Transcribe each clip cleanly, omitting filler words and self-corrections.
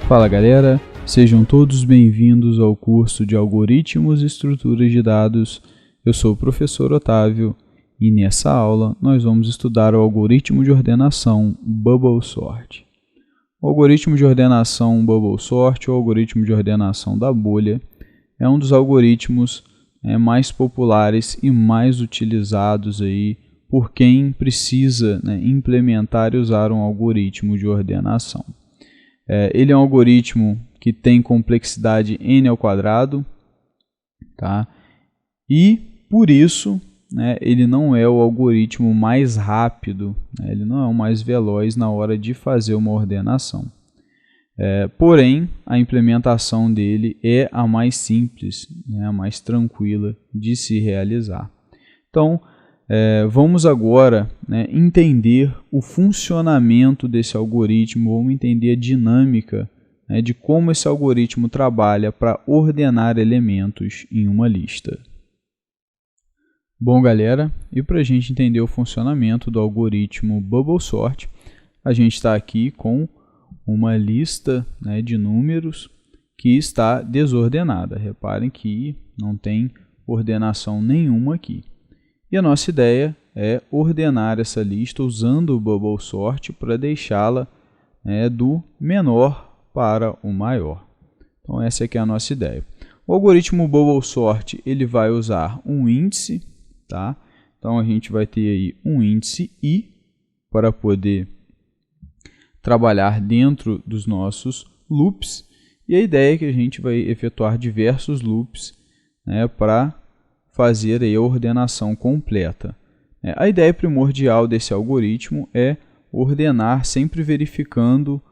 Fala galera, sejam todos bem-vindos ao curso de Algoritmos e Estruturas de Dados. Eu sou o professor Otávio e nessa aula nós vamos estudar o algoritmo de ordenação Bubble Sort. O algoritmo de ordenação Bubble Sort, ou algoritmo de ordenação da bolha, é um dos algoritmos mais populares e mais utilizados aí por quem precisa implementar e usar um algoritmo de ordenação. Ele é um algoritmo que tem complexidade n ao quadrado, tá? E por isso ele não é o algoritmo mais rápido, ele não é o mais veloz na hora de fazer uma ordenação. Porém, a implementação dele é a mais simples, a mais tranquila de se realizar. Então, vamos agora entender o funcionamento desse algoritmo, vamos entender a dinâmica de como esse algoritmo trabalha para ordenar elementos em uma lista. Bom galera, e para a gente entender o funcionamento do algoritmo Bubble Sort, a gente está aqui com uma lista de números que está desordenada. Reparem que não tem ordenação nenhuma aqui. E a nossa ideia é ordenar essa lista usando o Bubble Sort para deixá-la do menor para o maior. Então essa aqui é a nossa ideia. O algoritmo Bubble Sort ele vai usar um índice, tá? Então a gente vai ter aí um índice i para poder trabalhar dentro dos nossos loops. E a ideia é que a gente vai efetuar diversos loops para fazer aí a ordenação completa. A ideia primordial desse algoritmo é ordenar sempre verificando,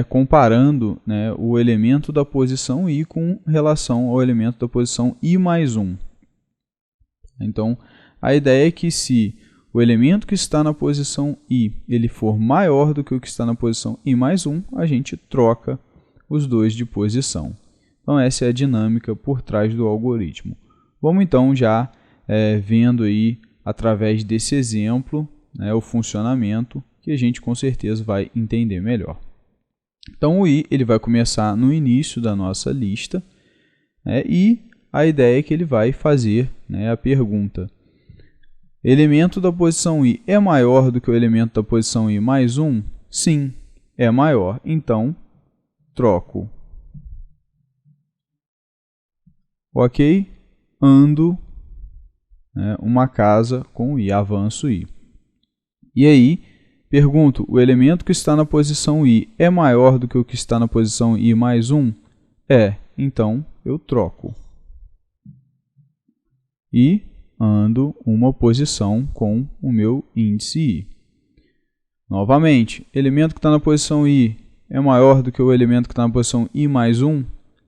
comparando o elemento da posição i com relação ao elemento da posição i mais 1. Então, a ideia é que se o elemento que está na posição i ele for maior do que o que está na posição i mais 1, a gente troca os dois de posição. Então, essa é a dinâmica por trás do algoritmo. Vamos então já vendo aí através desse exemplo o funcionamento que a gente com certeza vai entender melhor. Então o i ele vai começar no início da nossa lista e a ideia é que ele vai fazer a pergunta: elemento da posição i é maior do que o elemento da posição i mais 1? Sim, é maior. Então troco. Ok? Ando uma casa com i, avanço i. E aí, pergunto, o elemento que está na posição i é maior do que o que está na posição i mais 1? É, então eu troco. E ando uma posição com o meu índice i. Novamente, elemento que está na posição i é maior do que o elemento que está na posição i mais 1?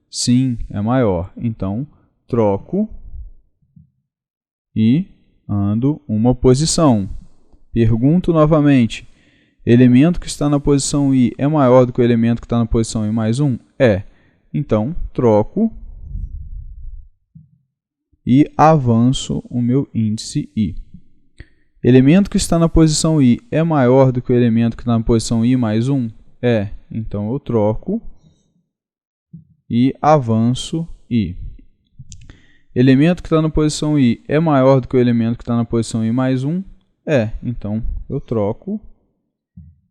Sim, é maior. Então, troco e ando uma posição. Pergunto novamente, elemento que está na posição i é maior do que o elemento que está na posição i mais 1? É. Então, troco e avanço o meu índice i. Elemento que está na posição i é maior do que o elemento que está na posição i mais 1? É. Então, eu troco e avanço i. Elemento que está na posição i é maior do que o elemento que está na posição i mais 1? É. Então, eu troco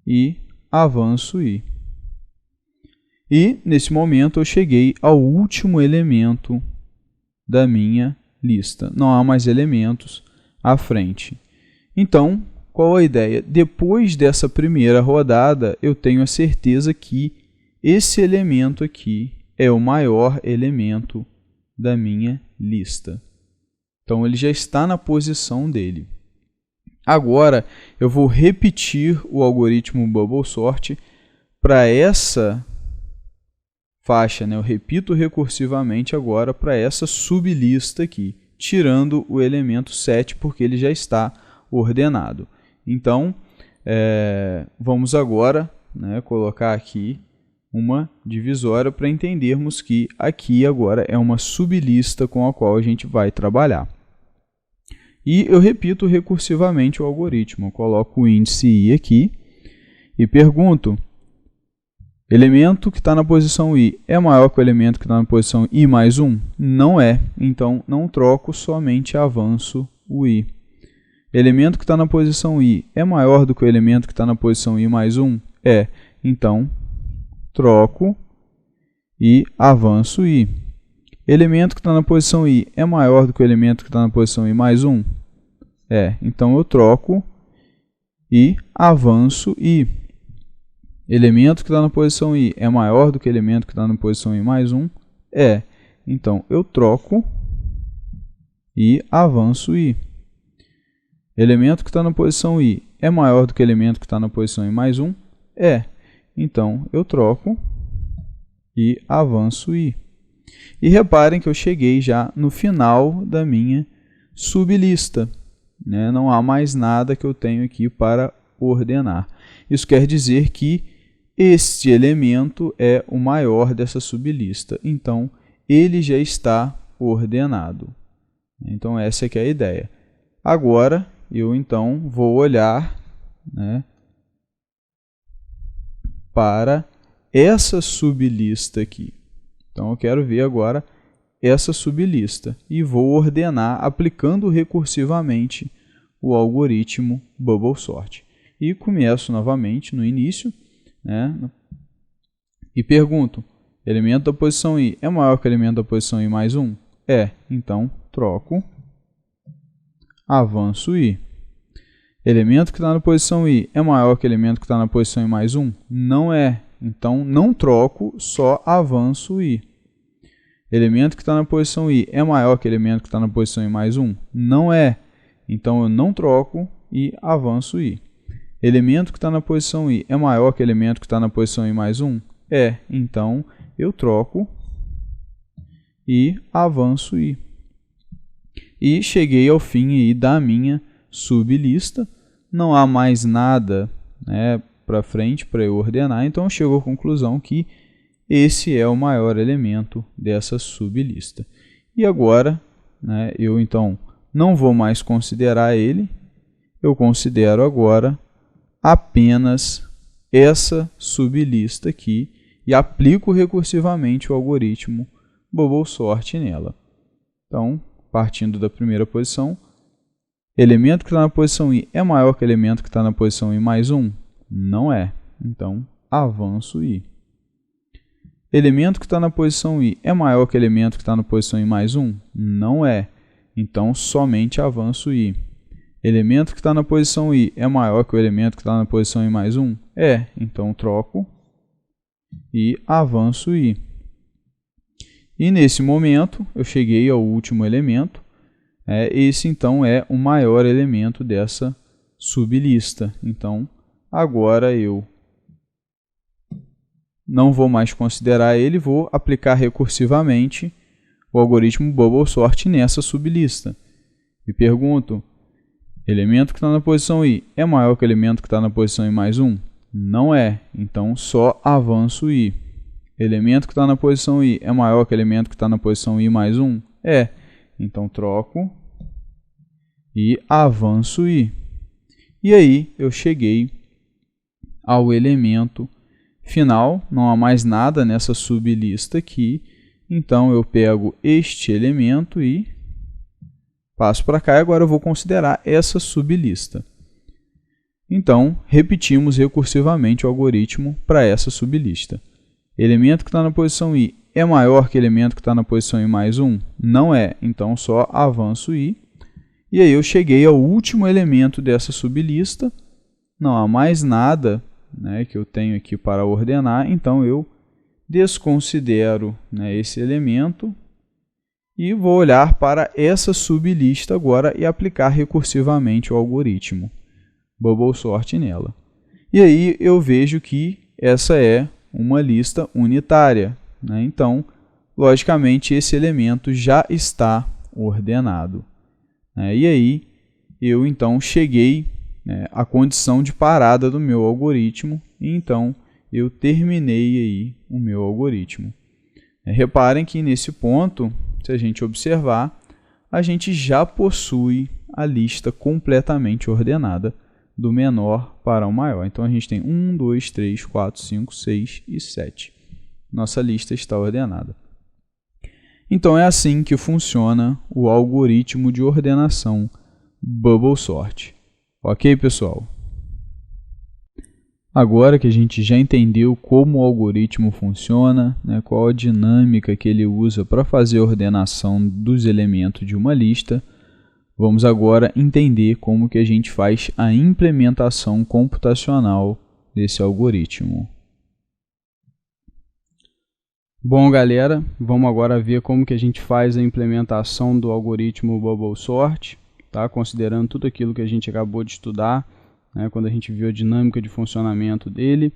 e avanço i. E, nesse momento, eu cheguei ao último elemento da minha lista. Não há mais elementos à frente. Então, qual a ideia? Depois dessa primeira rodada, eu tenho a certeza que esse elemento aqui é o maior elemento da minha lista. Então, ele já está na posição dele. Agora, eu vou repetir o algoritmo Bubble Sort para essa faixa. Eu repito recursivamente agora para essa sublista aqui, tirando o elemento 7, porque ele já está ordenado. Então, vamos agora colocar aqui uma divisória para entendermos que aqui agora é uma sublista com a qual a gente vai trabalhar. E eu repito recursivamente o algoritmo. Eu coloco o índice I aqui e pergunto: elemento que está na posição I é maior que o elemento que está na posição I mais 1? Não é. Então, não troco, somente avanço o I. Elemento que está na posição I é maior do que o elemento que está na posição I mais 1? É. Então, troco e avanço I. Elemento que está na posição I é maior do que o elemento que está na posição I mais 1? É. Então, eu troco e avanço I. Elemento que está na posição I é maior do que o elemento que está na posição I mais 1? É. Então, eu troco e avanço I. Elemento que está na posição I é maior do que o elemento que está na posição I mais 1? É. Então, eu troco e avanço I. E reparem que eu cheguei já no final da minha sublista, né? Não há mais nada que eu tenho aqui para ordenar. Isso quer dizer que este elemento é o maior dessa sublista. Então, ele já está ordenado. Então, essa é que é a ideia. Agora, eu então vou olhar, né, para essa sublista aqui. Então, eu quero ver agora essa sublista e vou ordenar aplicando recursivamente o algoritmo Bubble Sort. E começo novamente no início, né, e pergunto: elemento da posição I é maior que o elemento da posição I mais 1? É. Então, troco, avanço I. Elemento que está na posição I é maior que o elemento que está na posição I mais 1? Não é. Então, não troco, só avanço I. Elemento que está na posição I é maior que o elemento que está na posição I mais 1? Não é. Então, eu não troco e avanço I. Elemento que está na posição I é maior que o elemento que está na posição I mais 1? É. Então, eu troco e avanço I. E cheguei ao fim aí da minha sublista. Não há mais nada, né, para frente para eu ordenar. Então, eu chego à conclusão que esse é o maior elemento dessa sublista. E agora, né, eu então não vou mais considerar ele. Eu considero agora apenas essa sublista aqui e aplico recursivamente o algoritmo Bubble Sort nela. Então, partindo da primeira posição, elemento que está na posição I é maior que o elemento que está na posição I mais 1? Não é. Então, avanço I. Elemento que está na posição I é maior que o elemento que está na posição I mais 1? Não é. Então, somente avanço I. Elemento que está na posição I é maior que o elemento que está na posição I mais 1? É. Então, troco e avanço I. E nesse momento, eu cheguei ao último elemento. Esse, então, é o maior elemento dessa sublista. Então, agora eu não vou mais considerar ele, vou aplicar recursivamente o algoritmo Bubble Sort nessa sublista. E pergunto: elemento que está na posição I é maior que o elemento que está na posição I mais 1? Não é. Então, só avanço I. Elemento que está na posição I é maior que o elemento que está na posição I mais 1? É. Então, troco e avanço I. E aí, eu cheguei ao elemento final. Não há mais nada nessa sublista aqui. Então, eu pego este elemento e passo para cá. E agora eu vou considerar essa sublista. Então, repetimos recursivamente o algoritmo para essa sublista. Elemento que está na posição I é maior que o elemento que está na posição I mais 1? Não é. Então, só avanço I. E aí eu cheguei ao último elemento dessa sublista. Não há mais nada, né, que eu tenho aqui para ordenar. Então, eu desconsidero, né, esse elemento e vou olhar para essa sublista agora e aplicar recursivamente o algoritmo Bubble Sort nela. E aí eu vejo que essa é uma lista unitária, né? Então, logicamente, esse elemento já está ordenado. E aí, eu então cheguei, né, à condição de parada do meu algoritmo, e então eu terminei aí o meu algoritmo. Reparem que nesse ponto, se a gente observar, a gente já possui a lista completamente ordenada do menor para o maior. Então, a gente tem 1, 2, 3, 4, 5, 6 e 7. Nossa lista está ordenada. Então, é assim que funciona o algoritmo de ordenação Bubble Sort. Ok, pessoal? Agora que a gente já entendeu como o algoritmo funciona, né, qual a dinâmica que ele usa para fazer a ordenação dos elementos de uma lista, vamos agora entender como que a gente faz a implementação computacional desse algoritmo. Bom, galera, vamos agora ver como que a gente faz a implementação do algoritmo Bubble Sort, tá? Considerando tudo aquilo que a gente acabou de estudar, né, quando a gente viu a dinâmica de funcionamento dele.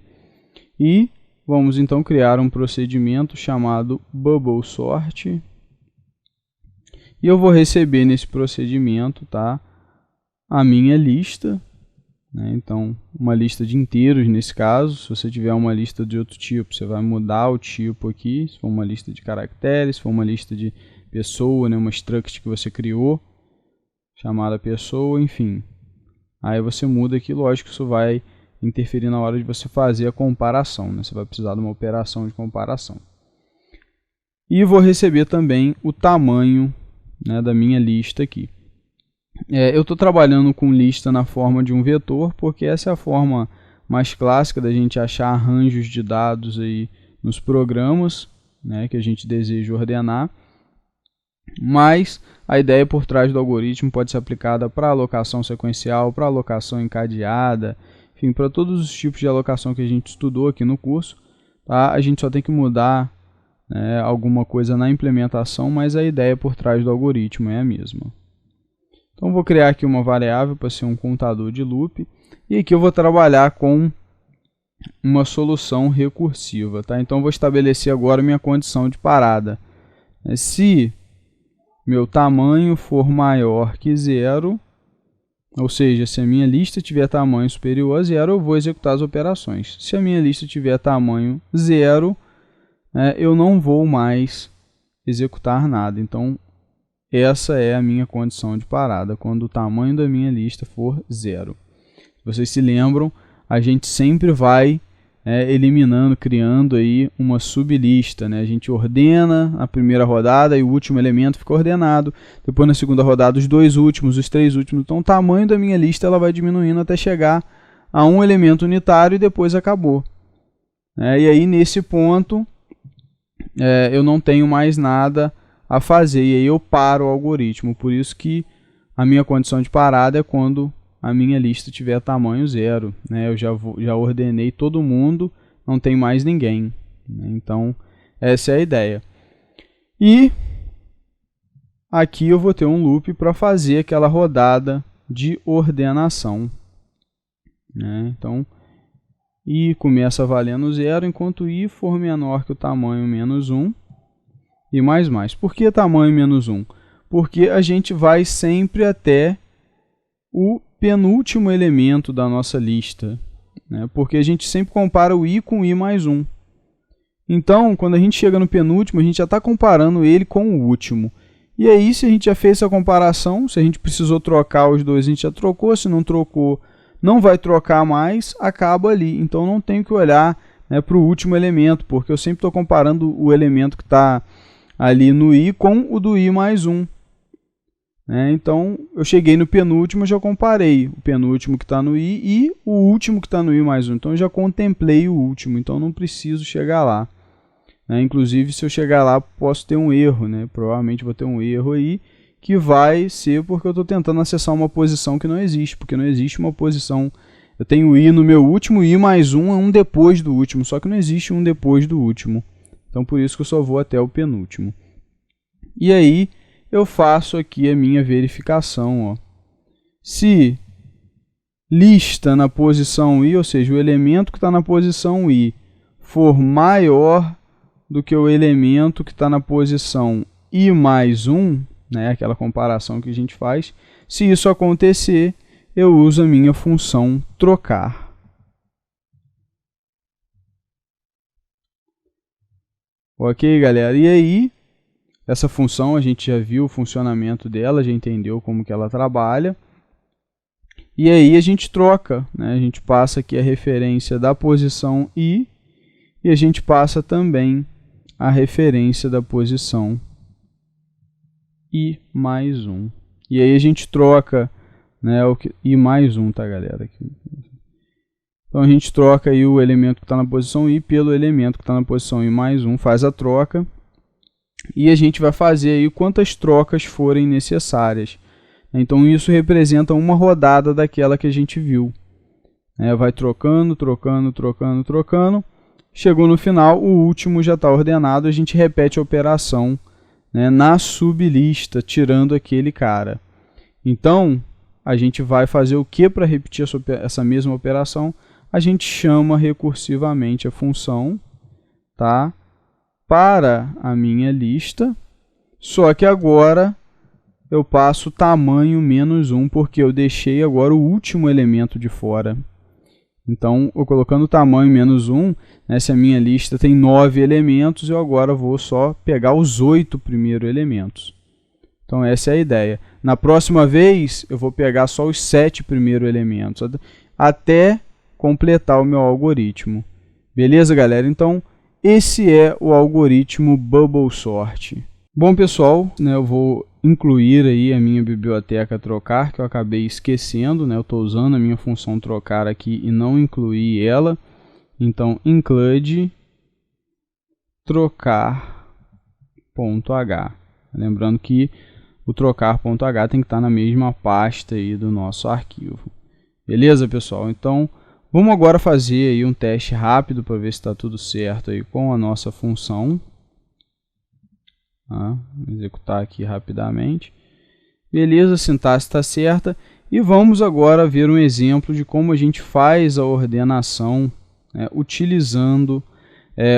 E vamos então criar um procedimento chamado Bubble Sort. E eu vou receber nesse procedimento, tá, a minha lista, né? Então, uma lista de inteiros nesse caso. Se você tiver uma lista de outro tipo, você vai mudar o tipo aqui. Se for uma lista de caracteres, se for uma lista de pessoa, né, uma struct que você criou, chamada pessoa, enfim. Aí você muda aqui, lógico que isso vai interferir na hora de você fazer a comparação, né? Você vai precisar de uma operação de comparação. E vou receber também o tamanho, né, da minha lista aqui. Eu estou trabalhando com lista na forma de um vetor, porque essa é a forma mais clássica da gente achar arranjos de dados aí nos programas, né, que a gente deseja ordenar. Mas a ideia por trás do algoritmo pode ser aplicada para alocação sequencial, para alocação encadeada, enfim, para todos os tipos de alocação que a gente estudou aqui no curso. Tá? A gente só tem que mudar, né, alguma coisa na implementação, mas a ideia por trás do algoritmo é a mesma. Então, vou criar aqui uma variável para ser um contador de loop, e aqui eu vou trabalhar com uma solução recursiva. Tá? Então, vou estabelecer agora minha condição de parada. Se meu tamanho for maior que 0, ou seja, se a minha lista tiver tamanho superior a 0, eu vou executar as operações. Se a minha lista tiver tamanho 0, eu não vou mais executar nada. Então, essa é a minha condição de parada, quando o tamanho da minha lista for 0. Se vocês se lembram, a gente sempre vai eliminando, criando aí uma sublista, né? A gente ordena a primeira rodada e o último elemento fica ordenado. Depois, na segunda rodada, os dois últimos, os três últimos. Então, o tamanho da minha lista ela vai diminuindo até chegar a um elemento unitário e depois acabou. E aí, nesse ponto, eu não tenho mais nada a fazer. E aí eu paro o algoritmo. Por isso que a minha condição de parada é quando a minha lista tiver tamanho 0, né? Eu já ordenei todo mundo, não tem mais ninguém, né? Então, essa é a ideia. E aqui eu vou ter um loop para fazer aquela rodada de ordenação, né? Então, i começa valendo 0, enquanto i for menor que o tamanho menos 1, e mais. Por que tamanho menos 1? Porque a gente vai sempre até o penúltimo elemento da nossa lista, né? Porque a gente sempre compara o i com i mais 1. Então, quando a gente chega no penúltimo, a gente já está comparando ele com o último. E aí, se a gente já fez essa comparação, se a gente precisou trocar os dois, a gente já trocou. Se não trocou, não vai trocar mais, acaba ali. Então, não tenho que olhar, né, para o último elemento, porque eu sempre estou comparando o elemento que está ali no i com o do i mais 1. Então, eu cheguei no penúltimo, já comparei o penúltimo que está no i e o último que está no i mais 1. Então, eu já contemplei o último, então não preciso chegar lá. Inclusive, se eu chegar lá, posso ter um erro, né? Provavelmente vou ter um erro aí, que vai ser porque eu estou tentando acessar uma posição que não existe, porque não existe uma posição. Eu tenho i no meu último, i mais 1 é um depois do último, só que não existe um depois do último. Então, por isso que eu só vou até o penúltimo. E aí, eu faço aqui a minha verificação. Ó. Se lista na posição i, ou seja, o elemento que está na posição i, for maior do que o elemento que está na posição i mais 1, né, aquela comparação que a gente faz, se isso acontecer, eu uso a minha função trocar. Ok, galera? E aí, essa função a gente já viu o funcionamento dela, já entendeu como que ela trabalha. E aí a gente troca, né? A gente passa aqui a referência da posição I e a gente passa também a referência da posição I mais 1. E aí a gente troca, né, I mais 1, tá, galera? Então a gente troca aí o elemento que está na posição I pelo elemento que está na posição I mais 1, faz a troca. E a gente vai fazer aí quantas trocas forem necessárias. Então isso representa uma rodada daquela que a gente viu. Vai trocando, trocando, trocando, trocando. Chegou no final, o último já está ordenado, a gente repete a operação, né, na sublista, tirando aquele cara. Então, a gente vai fazer o que para repetir essa mesma operação? A gente chama recursivamente a função, tá, para a minha lista, só que agora eu passo tamanho menos 1, porque eu deixei agora o último elemento de fora. Então, eu colocando o tamanho menos 1, né, se a minha lista tem 9 elementos, eu agora vou só pegar os 8 primeiros elementos. Então, essa é a ideia. Na próxima vez, eu vou pegar só os 7 primeiros elementos, até completar o meu algoritmo. Beleza, galera? Então, esse é o algoritmo Bubble Sort. Bom, pessoal, né, eu vou incluir aí a minha biblioteca trocar, que eu acabei esquecendo, né? Eu estou usando a minha função trocar aqui e não incluí ela. Então, include trocar.h. Lembrando que o trocar.h tem que estar na mesma pasta aí do nosso arquivo. Beleza, pessoal? Então, vamos agora fazer aí um teste rápido para ver se está tudo certo aí com a nossa função. Vou executar aqui rapidamente. Beleza, a sintaxe está certa. E vamos agora ver um exemplo de como a gente faz a ordenação, né, utilizando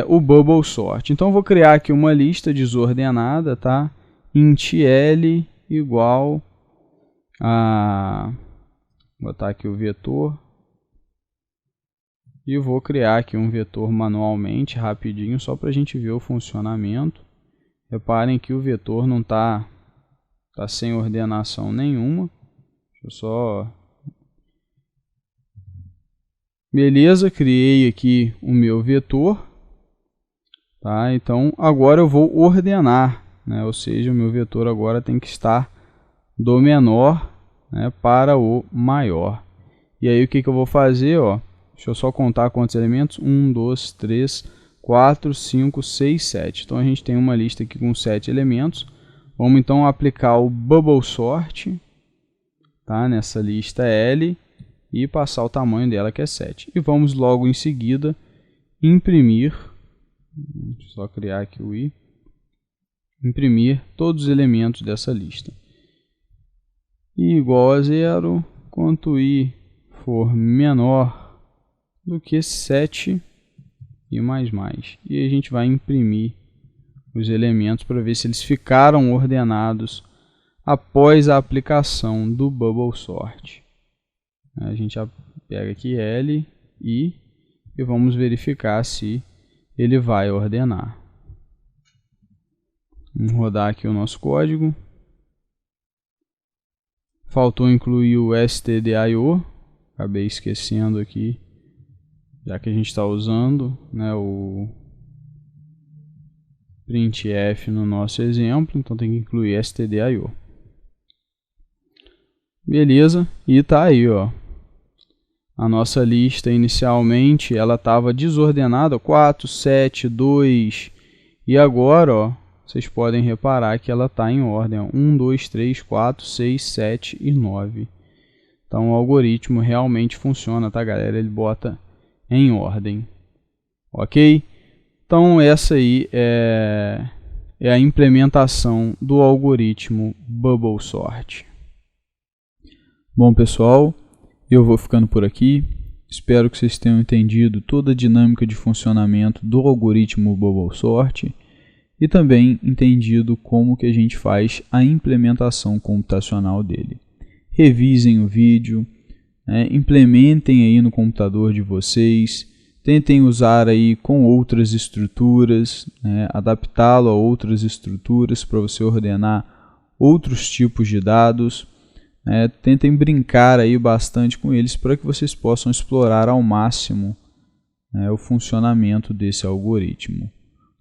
o Bubble Sort. Então, eu vou criar aqui uma lista desordenada, tá? Int L igual a... Vou botar aqui o vetor. E vou criar aqui um vetor manualmente, rapidinho, só para a gente ver o funcionamento. Reparem que o vetor não está sem ordenação nenhuma. Deixa eu só... Beleza, criei aqui o meu vetor. Tá? Então, agora eu vou ordenar, né? Ou seja, o meu vetor agora tem que estar do menor, né, para o maior. E aí o que eu vou fazer? Deixa eu só contar quantos elementos. 1, 2, 3... 4, 5, 6, 7. Então, a gente tem uma lista aqui com 7 elementos. Vamos, então, aplicar o Bubble Sort, tá, nessa lista L e passar o tamanho dela, que é 7. E vamos, logo em seguida, imprimir. Deixa eu só criar aqui o I. Imprimir todos os elementos dessa lista. I igual a 0, quanto I for menor do que 7... e mais. E a gente vai imprimir os elementos para ver se eles ficaram ordenados após a aplicação do Bubble Sort. A gente já pega aqui L, I e vamos verificar se ele vai ordenar. Vamos rodar aqui o nosso código. Faltou incluir o stdio, acabei esquecendo aqui. Já que a gente está usando, né, o printf no nosso exemplo, então tem que incluir stdio. Beleza, e tá aí, a nossa lista inicialmente ela estava desordenada, 4, 7, 2, e agora, vocês podem reparar que ela está em ordem, 1, 2, 3, 4, 6, 7 e 9. Então o algoritmo realmente funciona, tá, galera? Ele bota em ordem, ok? Então essa aí é a implementação do algoritmo Bubble Sort. Bom, pessoal, eu vou ficando por aqui. Espero que vocês tenham entendido toda a dinâmica de funcionamento do algoritmo Bubble Sort e também entendido como que a gente faz a implementação computacional dele. Revisem o vídeo, implementem aí no computador de vocês, tentem usar aí com outras estruturas, né? Adaptá-lo a outras estruturas para você ordenar outros tipos de dados. Tentem brincar aí bastante com eles para que vocês possam explorar ao máximo, né, o funcionamento desse algoritmo.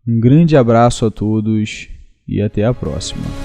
Um grande abraço a todos e até a próxima.